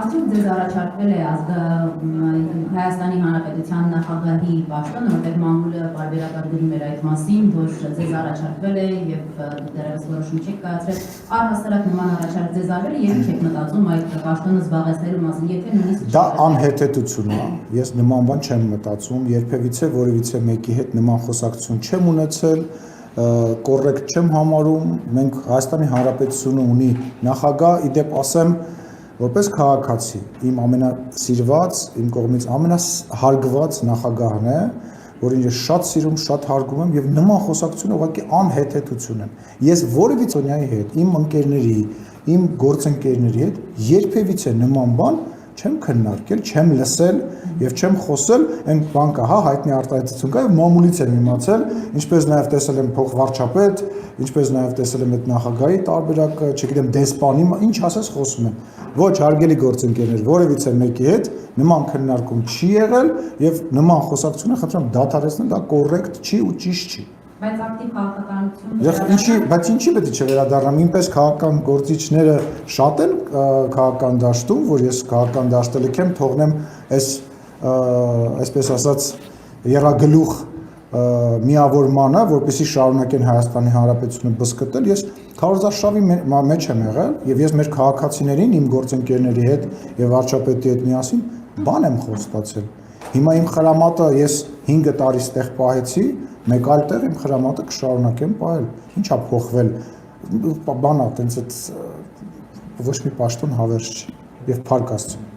Արդյոք ձեզ առաջարկվել է Հայաստանի Հանրապետության նախագահի պաշտոնը, որտեղ մամուլը պարբերաբար գրում էր այդ մասին, որ ձեզ առաջարկվել է եւ դեռևս որոշում չեք կայացրել, առհասարակ նման առաջարկ ձեզ արվել է եւ ինչ եք մտածում այդ պաշտոնը զբաղեցնելու մասին, եթե նույնիսկ դա անհետեցություն է, ես նման բան չեմ մտածում, երբևիցե որևիցե մեկի հետ նման խոսակցություն չեմ ունեցել, կոռեկտ չեմ համարում, մենք Հայաստանի Հանրապետությունը ունի նախագահ, իդեպ ասեմ, որպես քաղաքացի, իմ ամենասիրված, իմ կողմից ամենահարգված նախագահն է, որին ես շատ սիրում, շատ հարգում եմ եւ նման խոսակցությունը ուղղակի անհետեցություն է։ Ես որևիցե հետ, իմ ընկերների, իմ գործընկերների հետ երբևիցե նման բան չեմ քննարկել, չեմ լսել եւ չեմ խոսել, այն բան կա, հա, հայտնի արտահայտություն կա եւ մամուլից եմ իմացել, ինչպես նաեւ տեսել եմ փոխվարչապետ, ինչպես նաեւ տեսել եմ այդ նախագահի տարբերակը, չգիտեմ, դեսպանի, ինչ ասես խոսում եմ։ Ոչ, հարգելի գործընկերներ, որևիցե մեկի հետ նման քննարկում չի եղել եւ նման խոսակցությունը խնդրում դադարեցնել, դա կոռեկտ չի ու ճիշտ չի։ Բայց ակտիվ քաղաքականություն Բայց ինչի պետք է չվերադառնամ, ինպես քաղաքական գործիչները շատ են քաղաքական դաշտում, որ ես քաղաքական դաշտը լքեմ, թողնեմ այսպես ասած երագլուխ միավորմանը, որպեսզի շարունակեն Հայաստանի Հանրապետությունը բզկտել, ես քարոզարշավի մեջ եմ եղել եւ ես մեր քաղաքացիներին, իմ գործընկերների հետ եւ վարչապետի հետ միասին բան եմ խոստացել։ Հիմա իմ խրամատը ես 5 տարի ստեղ պահեցի, մեկ այլ տեղ իմ խրամատը կշարունակեմ պահել։ Ինչա փոխվել, բանա, տենց այդ ոչ մի պաշտոն հավերժ չի եւ փառք Աստծո։